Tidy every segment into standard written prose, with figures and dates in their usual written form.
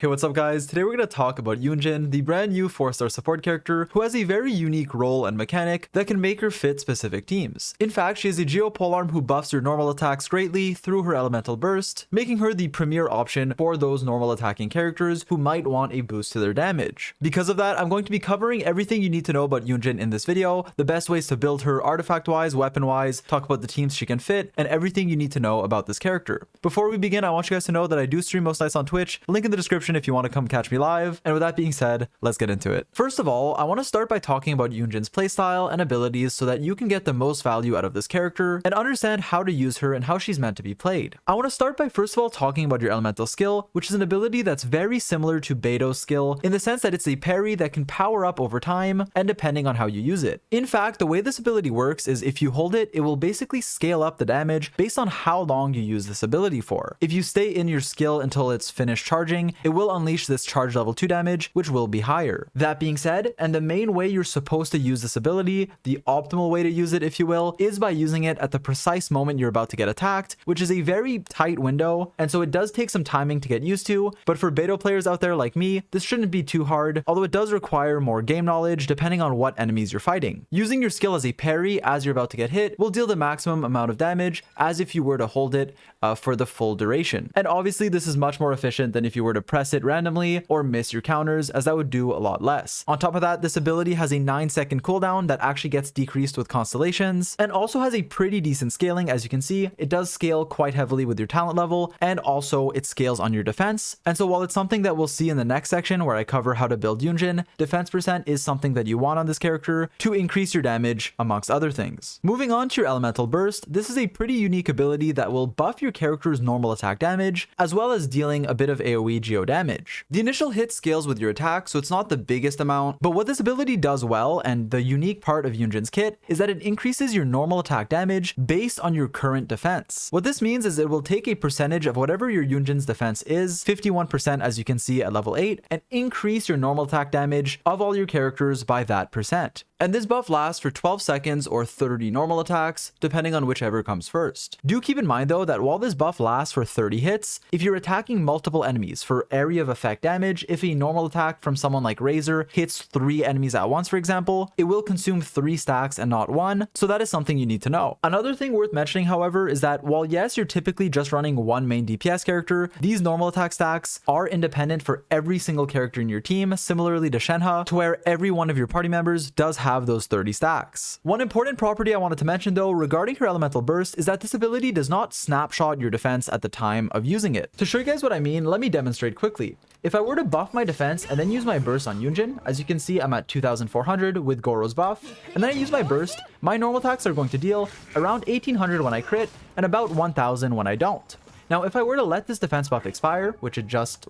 Hey, what's up guys? Today we're going to talk about Yun Jin, the brand new 4-star support character who has a very unique role and mechanic that can make her fit specific teams. In fact, she is a geopolearm who buffs your normal attacks greatly through her elemental burst, making her the premier option for those normal attacking characters who might want a boost to their damage. Because of that, I'm going to be covering everything you need to know about Yun Jin in this video, the best ways to build her artifact-wise, weapon-wise, talk about the teams she can fit, and everything you need to know about this character. Before we begin, I want you guys to know that I do stream most nights on Twitch, link in the description if you want to come catch me live. And with that being said, let's get into it. First of all, I want to start by talking about Yun Jin's playstyle and abilities so that you can get the most value out of this character and understand how to use her and how she's meant to be played. I want to start by first of all talking about your elemental skill, which is an ability that's very similar to Beto's skill in the sense that it's a parry that can power up over time and depending on how you use it. In fact, the way this ability works is if you hold it, it will basically scale up the damage based on how long you use this ability for. If you stay in your skill until it's finished charging, it will unleash this charge level 2 damage, which will be higher. That being said, and the main way you're supposed to use this ability, the optimal way to use it if you will, is by using it at the precise moment you're about to get attacked, which is a very tight window, and so it does take some timing to get used to, but for Beto players out there like me, this shouldn't be too hard, although it does require more game knowledge depending on what enemies you're fighting. Using your skill as a parry as you're about to get hit will deal the maximum amount of damage as if you were to hold it for the full duration. And obviously this is much more efficient than if you were to press it randomly or miss your counters, as that would do a lot less. On top of that, this ability has a 9-second cooldown that actually gets decreased with Constellations and also has a pretty decent scaling. As you can see, it does scale quite heavily with your talent level, and also it scales on your defense. And so while it's something that we'll see in the next section where I cover how to build Yun Jin, defense percent is something that you want on this character to increase your damage amongst other things. Moving on to your elemental burst, this is a pretty unique ability that will buff your character's normal attack damage as well as dealing a bit of AoE geo damage. The initial hit scales with your attack, so it's not the biggest amount, but what this ability does well, and the unique part of Yun Jin's kit, is that it increases your normal attack damage based on your current defense. What this means is it will take a percentage of whatever your Yun Jin's defense is, 51% as you can see at level 8, and increase your normal attack damage of all your characters by that percent. And this buff lasts for 12 seconds or 30 normal attacks, depending on whichever comes first. Do keep in mind though that while this buff lasts for 30 hits, if you're attacking multiple enemies for area of effect damage, if a normal attack from someone like Razor hits 3 enemies at once, for example, it will consume 3 stacks and not 1, so that is something you need to know. Another thing worth mentioning, however, is that while yes, you're typically just running one main DPS character, these normal attack stacks are independent for every single character in your team, similarly to Shenhe, to where every one of your party members does have those 30 stacks. One important property I wanted to mention though regarding her elemental burst is that this ability does not snapshot your defense at the time of using it. To show you guys what I mean, let me demonstrate quickly. If I were to buff my defense and then use my burst on Yun Jin, as you can see I'm at 2400 with Goro's buff, and then I use my burst, my normal attacks are going to deal around 1800 when I crit and about 1000 when I don't. Now if I were to let this defense buff expire, which it just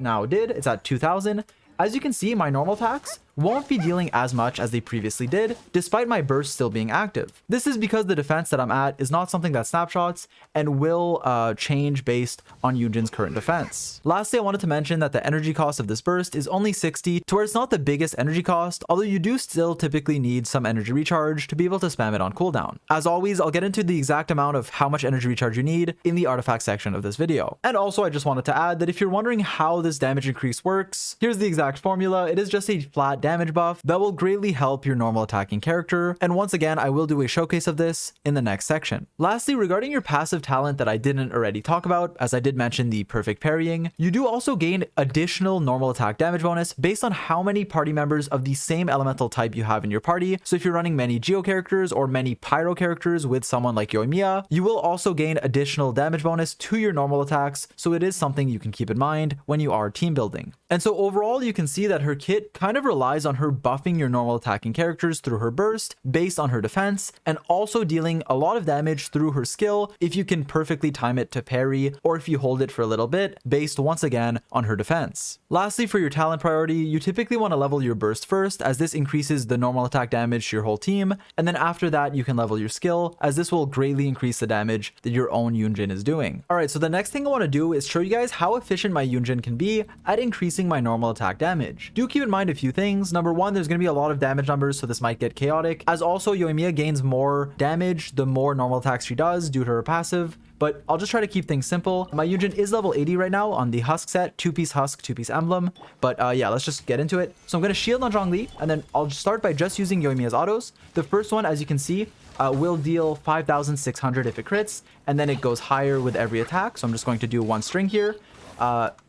now did, it's at 2000, as you can see my normal attacks won't be dealing as much as they previously did, despite my burst still being active. This is because the defense that I'm at is not something that snapshots and will change based on Yun Jin's current defense. Lastly, I wanted to mention that the energy cost of this burst is only 60, to where it's not the biggest energy cost, although you do still typically need some energy recharge to be able to spam it on cooldown. As always, I'll get into the exact amount of how much energy recharge you need in the artifact section of this video. And also, I just wanted to add that if you're wondering how this damage increase works, here's the exact formula. It is just a flat damage buff that will greatly help your normal attacking character, and once again I will do a showcase of this in the next section. Lastly, regarding your passive talent that I didn't already talk about, as I did mention the perfect parrying, you do also gain additional normal attack damage bonus based on how many party members of the same elemental type you have in your party. So if you're running many Geo characters or many Pyro characters with someone like Yoimiya, you will also gain additional damage bonus to your normal attacks, so it is something you can keep in mind when you are team building. And so overall you can see that her kit kind of relies on her buffing your normal attacking characters through her burst based on her defense, and also dealing a lot of damage through her skill if you can perfectly time it to parry or if you hold it for a little bit based once again on her defense. Lastly, for your talent priority, you typically want to level your burst first, as this increases the normal attack damage to your whole team, and then after that you can level your skill, as this will greatly increase the damage that your own Yun Jin is doing. Alright, so the next thing I want to do is show you guys how efficient my Yun Jin can be at increasing my normal attack damage. Do keep in mind a few things. Number one, there's going to be a lot of damage numbers, so this might get chaotic, as also Yoimiya gains more damage the more normal attacks she does due to her passive, but I'll just try to keep things simple. My Yun Jin is level 80 right now on the Husk set, 2-piece Husk, 2-piece Emblem. But yeah, let's just get into it. So I'm going to shield on Zhongli, and then I'll start by just using Yoimiya's autos. The first one, as you can see, will deal 5,600 if it crits, and then it goes higher with every attack. So I'm just going to do one string here,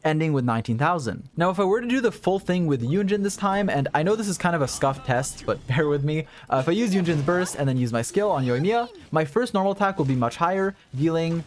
ending with 19,000. Now, if I were to do the full thing with Yun Jin this time, and I know this is kind of a scuffed test, but bear with me. If I use Yun Jin's burst and then use my skill on Yoimiya, my first normal attack will be much higher, dealing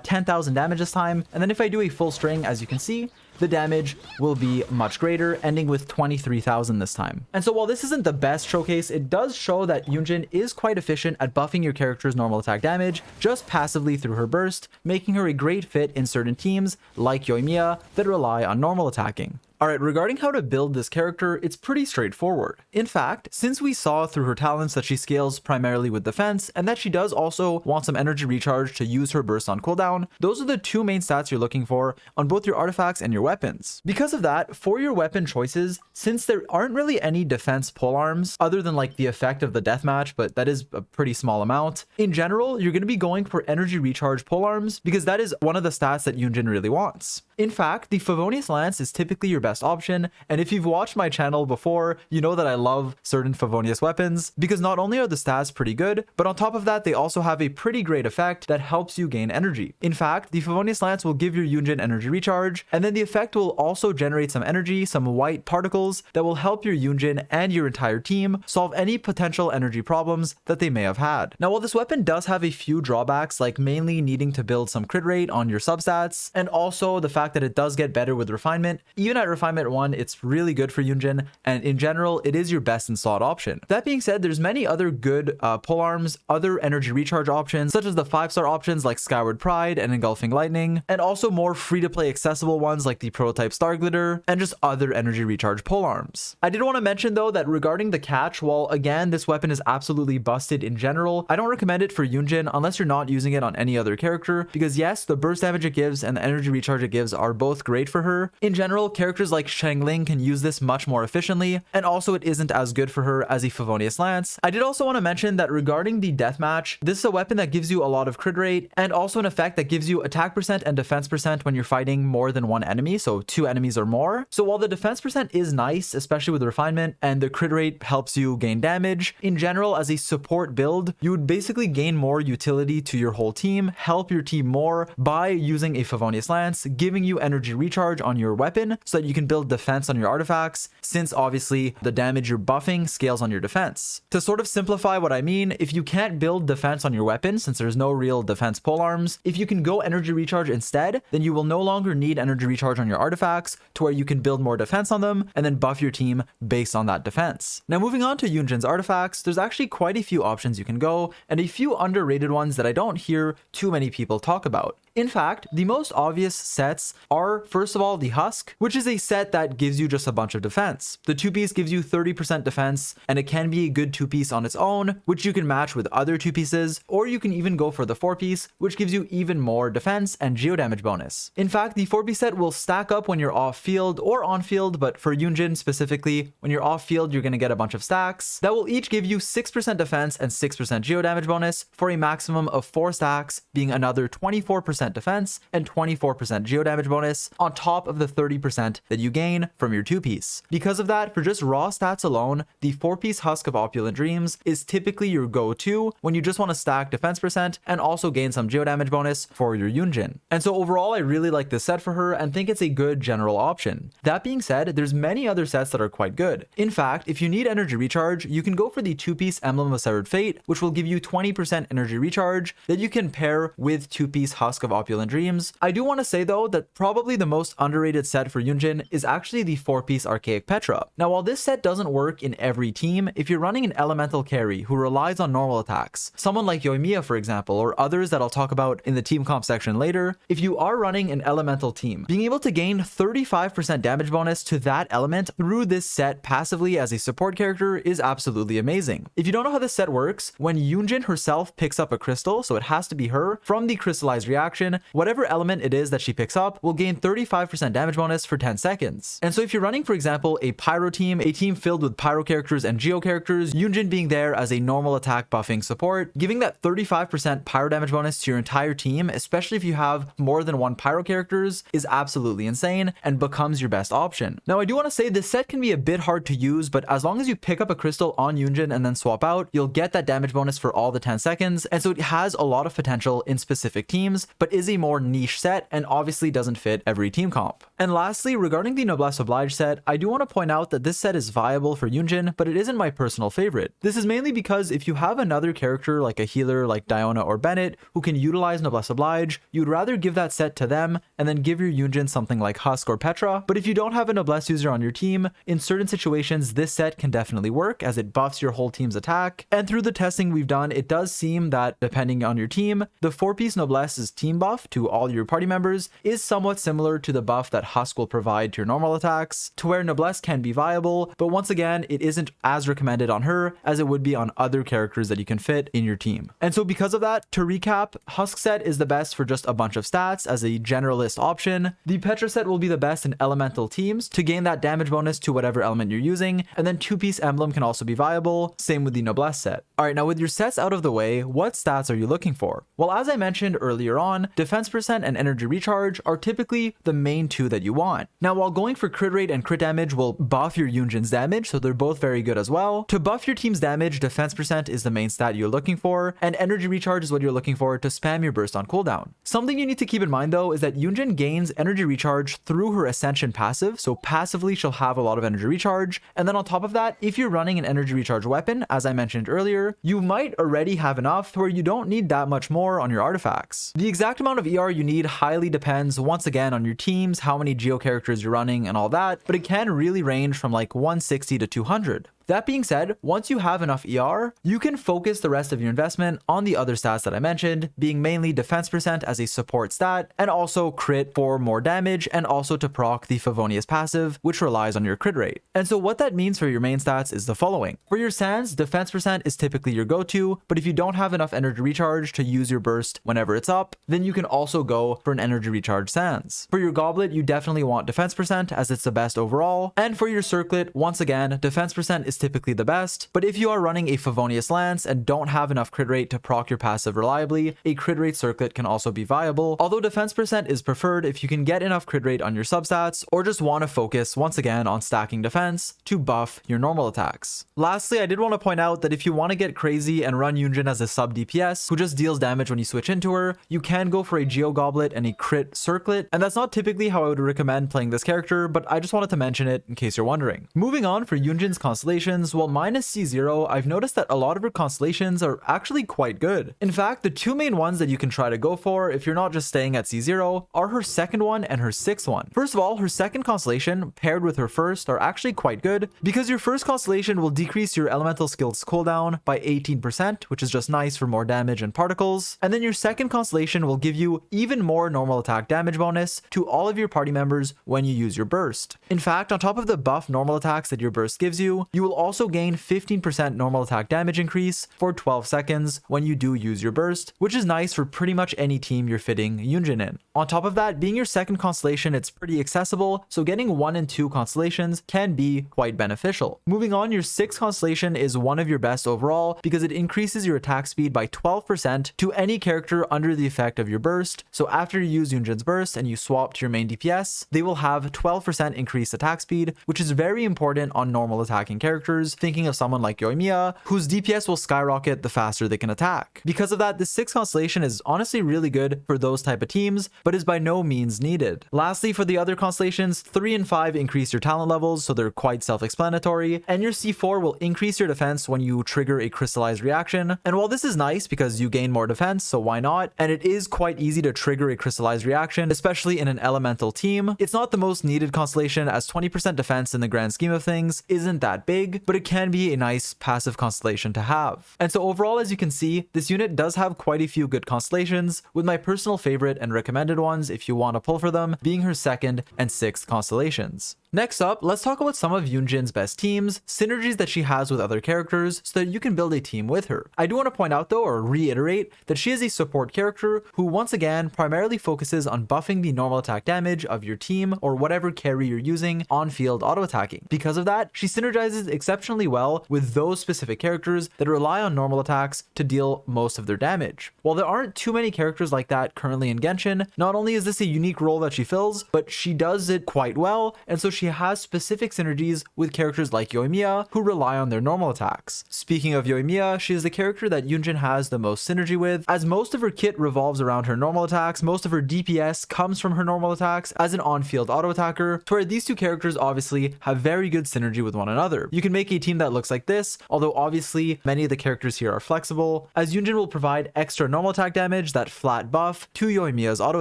10,000 damage this time. And then if I do a full string, as you can see, the damage will be much greater, ending with 23,000 this time. And so while this isn't the best showcase, it does show that Yun Jin is quite efficient at buffing your character's normal attack damage just passively through her burst, making her a great fit in certain teams like Yoimiya that rely on normal attacking. Alright, regarding how to build this character, it's pretty straightforward. In fact, since we saw through her talents that she scales primarily with defense, and that she does also want some energy recharge to use her burst on cooldown, those are the two main stats you're looking for on both your artifacts and your weapons. Because of that, for your weapon choices, since there aren't really any defense polearms, other than like the effect of the deathmatch, but that is a pretty small amount, in general, you're going to be going for energy recharge polearms because that is one of the stats that Yun Jin really wants. In fact, the Favonius Lance is typically your best option, and if you've watched my channel before, you know that I love certain Favonius weapons because not only are the stats pretty good, but on top of that, they also have a pretty great effect that helps you gain energy. In fact, the Favonius Lance will give your Yun Jin energy recharge, and then the effect will also generate some energy, some white particles that will help your Yun Jin and your entire team solve any potential energy problems that they may have had. Now, while this weapon does have a few drawbacks, like mainly needing to build some crit rate on your substats, and also the fact that it does get better with refinement, even at refinement 1, it's really good for Yun Jin, and in general, it is your best in slot option. That being said, there's many other good polearms, other energy recharge options, such as the 5-star options like Skyward Pride and Engulfing Lightning, and also more free-to-play accessible ones like the Prototype Star Glitter, and just other energy recharge polearms. I did want to mention though that regarding the catch, while again, this weapon is absolutely busted in general, I don't recommend it for Yun Jin unless you're not using it on any other character, because yes, the burst damage it gives and the energy recharge it gives are both great for her. In general, characters like Shangling can use this much more efficiently, and also it isn't as good for her as a Favonius Lance. I did also want to mention that regarding the deathmatch, this is a weapon that gives you a lot of crit rate, and also an effect that gives you attack percent and defense percent when you're fighting more than one enemy, so 2 enemies or more. So while the defense percent is nice, especially with refinement, and the crit rate helps you gain damage, in general, as a support build, you would basically gain more utility to your whole team, help your team more by using a Favonius Lance, giving you energy recharge on your weapon so that you can build defense on your artifacts, since obviously the damage you're buffing scales on your defense. To sort of simplify what I mean, if you can't build defense on your weapon, since there's no real defense polearms, if you can go energy recharge instead, then you will no longer need energy recharge on your artifacts to where you can build more defense on them and then buff your team based on that defense. Now, moving on to Yun Jin's artifacts, there's actually quite a few options you can go, and a few underrated ones that I don't hear too many people talk about. In fact, the most obvious sets are, first of all, the Husk, which is a set that gives you just a bunch of defense. The 2-piece gives you 30% defense, and it can be a good 2-piece on its own, which you can match with other 2-pieces, or you can even go for the 4-piece, which gives you even more defense and geo damage bonus. In fact, the 4-piece set will stack up when you're off-field or on-field, but for Yun Jin specifically, when you're off-field, you're going to get a bunch of stacks that will each give you 6% defense and 6% geo damage bonus for a maximum of 4 stacks, being another 24% defense and 24% geo damage bonus on top of the 30% that you gain from your 2-piece. Because of that, for just raw stats alone, the 4-piece Husk of Opulent Dreams is typically your go-to when you just want to stack defense percent and also gain some geo damage bonus for your Yun Jin. And so overall, I really like this set for her and think it's a good general option. That being said, there's many other sets that are quite good. In fact, if you need energy recharge, you can go for the 2-piece Emblem of Severed Fate, which will give you 20% energy recharge that you can pair with 2-piece Husk of Opulent Dreams. I do want to say though that probably the most underrated set for Yun Jin is actually the 4-piece Archaic Petra. Now, while this set doesn't work in every team, if you're running an elemental carry who relies on normal attacks, someone like Yoimiya for example, or others that I'll talk about in the team comp section later, if you are running an elemental team, being able to gain 35% damage bonus to that element through this set passively as a support character is absolutely amazing. If you don't know how this set works, when Yun Jin herself picks up a crystal, so it has to be her, from the crystallized reaction, reaction, whatever element it is that she picks up will gain 35% damage bonus for 10 seconds. And so if you're running, for example, a pyro team, a team filled with pyro characters and geo characters, Yun Jin being there as a normal attack buffing support, giving that 35% pyro damage bonus to your entire team, especially if you have more than one pyro characters, is absolutely insane and becomes your best option. Now, I do want to say this set can be a bit hard to use, but as long as you pick up a crystal on Yun Jin and then swap out, you'll get that damage bonus for all the 10 seconds, and so it has a lot of potential in specific teams, but is a more niche set and obviously doesn't fit every team comp. And lastly, regarding the Noblesse Oblige set, I do want to point out that this set is viable for Yun Jin, but it isn't my personal favorite. This is mainly because if you have another character like a healer like Diona or Bennett who can utilize Noblesse Oblige, you'd rather give that set to them and then give your Yun Jin something like Husk or Petra. But if you don't have a Noblesse user on your team, in certain situations this set can definitely work as it buffs your whole team's attack. And through the testing we've done, it does seem that depending on your team, the 4-piece Noblesse's team buff to all your party members is somewhat similar to the buff that Husk will provide to your normal attacks, to where Noblesse can be viable, but once again, it isn't as recommended on her as it would be on other characters that you can fit in your team. And so because of that, to recap, Husk set is the best for just a bunch of stats as a generalist option. The Petra set will be the best in elemental teams to gain that damage bonus to whatever element you're using, and then 2-piece emblem can also be viable, same with the Noblesse set. Alright, now with your sets out of the way, what stats are you looking for? Well, as I mentioned earlier on, defense percent and energy recharge are typically the main two that you want. Now, while going for crit rate and crit damage will buff your Yun Jin's damage, so they're both very good as well. To buff your team's damage, defense percent is the main stat you're looking for, and energy recharge is what you're looking for to spam your burst on cooldown. Something you need to keep in mind though is that Yun Jin gains energy recharge through her Ascension passive, so passively she'll have a lot of energy recharge, and then on top of that, if you're running an energy recharge weapon, as I mentioned earlier, you might already have enough where you don't need that much more on your artifacts. The exact amount of ER you need highly depends once again on your teams, how many geo characters you're running and all that, but it can really range from like 160 to 200. That being said, once you have enough ER, you can focus the rest of your investment on the other stats that I mentioned, being mainly defense percent as a support stat, and also crit for more damage, and also to proc the Favonius passive, which relies on your crit rate. And so what that means for your main stats is the following. For your Sands, defense percent is typically your go-to, but if you don't have enough energy recharge to use your burst whenever it's up, then you can also go for an energy recharge Sands. For your Goblet, you definitely want defense percent as it's the best overall, and for your Circlet, once again, defense percent is typically the best, but if you are running a Favonius Lance and don't have enough crit rate to proc your passive reliably, a crit rate Circlet can also be viable, although defense percent is preferred if you can get enough crit rate on your substats or just want to focus once again on stacking defense to buff your normal attacks. Lastly, I did want to point out that if you want to get crazy and run Yun Jin as a sub DPS who just deals damage when you switch into her, you can go for a Geo Goblet and a crit Circlet, and that's not typically how I would recommend playing this character, but I just wanted to mention it in case you're wondering. Moving on, for Yun Jin's Constellations, well, mine is C0, I've noticed that a lot of her constellations are actually quite good. In fact, the two main ones that you can try to go for if you're not just staying at C0 are her second one and her sixth one. First of all, her second constellation paired with her first are actually quite good because your first constellation will decrease your elemental skills cooldown by 18%, which is just nice for more damage and particles. And then your second constellation will give you even more normal attack damage bonus to all of your party members when you use your burst. In fact, on top of the buff normal attacks that your burst gives you, you will also gain 15% normal attack damage increase for 12 seconds when you do use your burst, which is nice for pretty much any team you're fitting Yun Jin in. On top of that, being your second constellation, it's pretty accessible, so getting 1 and 2 constellations can be quite beneficial. Moving on, your sixth constellation is one of your best overall because it increases your attack speed by 12% to any character under the effect of your burst. So after you use Yun Jin's burst and you swap to your main DPS, they will have 12% increased attack speed, which is very important on normal attacking characters, thinking of someone like Yoimiya, whose DPS will skyrocket the faster they can attack. Because of that, this sixth constellation is honestly really good for those type of teams, but is by no means needed. Lastly, for the other constellations, 3 and 5 increase your talent levels, so they're quite self-explanatory, and your C4 will increase your defense when you trigger a crystallized reaction. And while this is nice because you gain more defense, so why not? And it is quite easy to trigger a crystallized reaction, especially in an elemental team. It's not the most needed constellation as 20% defense in the grand scheme of things isn't that big, but it can be a nice passive constellation to have. And so overall, as you can see, this unit does have quite a few good constellations, with my personal favorite and recommended ones if you want to pull for them being her second and sixth constellations. Next up, let's talk about some of Yun Jin's best teams, synergies that she has with other characters so that you can build a team with her. I do want to point out though, or reiterate, that she is a support character who once again primarily focuses on buffing the normal attack damage of your team or whatever carry you're using on field auto attacking. Because of that, she synergizes exceptionally well with those specific characters that rely on normal attacks to deal most of their damage. While there aren't too many characters like that currently in Genshin, not only is this a unique role that she fills, but she does it quite well, and so she has specific synergies with characters like Yoimiya who rely on their normal attacks. Speaking of Yoimiya, she is the character that Yun Jin has the most synergy with, as most of her kit revolves around her normal attacks, most of her DPS comes from her normal attacks as an on-field auto attacker, to where these two characters obviously have very good synergy with one another. You can make a team that looks like this, although obviously many of the characters here are flexible, as Yun Jin will provide extra normal attack damage, that flat buff, to Yoimiya's auto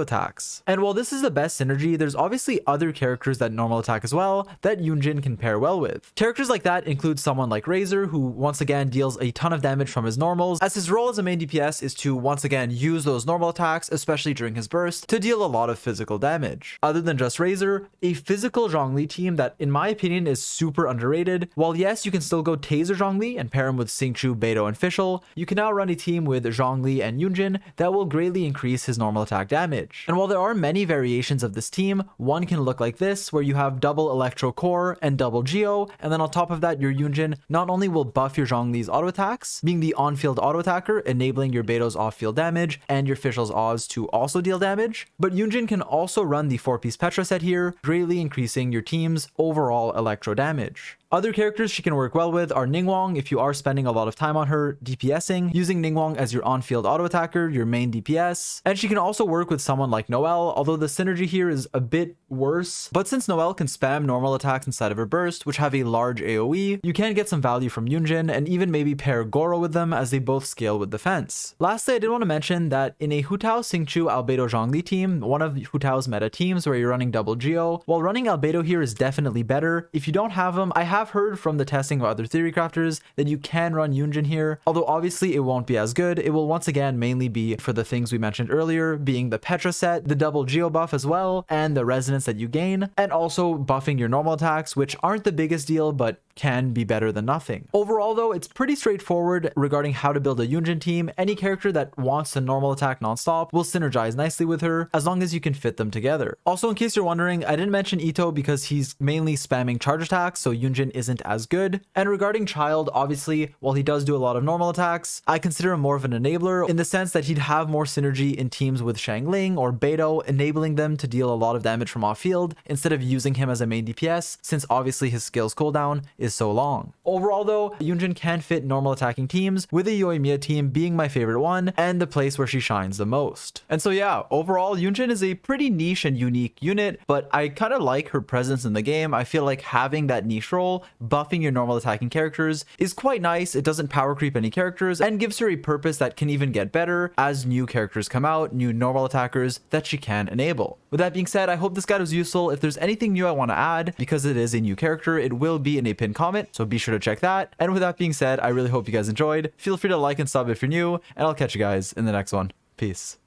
attacks. And while this is the best synergy, there's obviously other characters that normal attack as well that Yun Jin can pair well with. Characters like that include someone like Razor, who once again deals a ton of damage from his normals, as his role as a main DPS is to once again use those normal attacks, especially during his burst, to deal a lot of physical damage. Other than just Razor, a physical Zhongli team that in my opinion is super underrated. While yes, you can still go Taser Zhongli and pair him with Xingqiu, Beidou, and Fischl, you can now run a team with Zhongli and Yun Jin that will greatly increase his normal attack damage. And while there are many variations of this team, one can look like this, where you have double Electro Core and double Geo, and then on top of that, your Yun Jin not only will buff your Zhongli's auto attacks, being the on-field auto attacker, enabling your Beidou's off-field damage, and your Fischl's Oz to also deal damage, but Yun Jin can also run the 4-piece Petra set here, greatly increasing your team's overall electro damage. Other characters she can work well with are Ningguang if you are spending a lot of time on her DPSing, using Ningguang as your on-field auto attacker, your main DPS. And she can also work with someone like Noelle, although the synergy here is a bit worse. But since Noelle can spam normal attacks inside of her burst, which have a large AoE, you can get some value from Yun Jin and even maybe pair Goro with them as they both scale with defense. Lastly, I did want to mention that in a Hu Tao Xingqiu Albedo Zhongli team, one of Hu Tao's meta teams where you're running double Geo, while running Albedo here is definitely better. If you don't have them, I have heard from the testing of other theory crafters that you can run Yun Jin here, although obviously it won't be as good. It will once again mainly be for the things we mentioned earlier, being the Petra set, the double Geo buff as well, and the resonance that you gain, and also buffing your normal attacks, which aren't the biggest deal, but can be better than nothing. Overall though, it's pretty straightforward regarding how to build a Yun Jin team. Any character that wants to normal attack nonstop will synergize nicely with her, as long as you can fit them together. Also, in case you're wondering, I didn't mention Ito because he's mainly spamming charge attacks, so Yun Jin isn't as good. And regarding Child, obviously, while he does do a lot of normal attacks, I consider him more of an enabler in the sense that he'd have more synergy in teams with Xiangling or Beidou, enabling them to deal a lot of damage from off field instead of using him as a main DPS, since obviously his skills cooldown is so long. Overall though, Yun Jin can fit normal attacking teams, with the Yoimiya team being my favorite one and the place where she shines the most. And so yeah, overall Yun Jin is a pretty niche and unique unit, but I kind of like her presence in the game. I feel like having that niche role, buffing your normal attacking characters, is quite nice. It doesn't power creep any characters and gives her a purpose that can even get better as new characters come out, new normal attackers that she can enable. With that being said, I hope this guide was useful. If there's anything new I want to add, because it is a new character, it will be in a pinned comment, so be sure to check that. And with that being said, I really hope you guys enjoyed. Feel free to like and sub if you're new, and I'll catch you guys in the next one. Peace.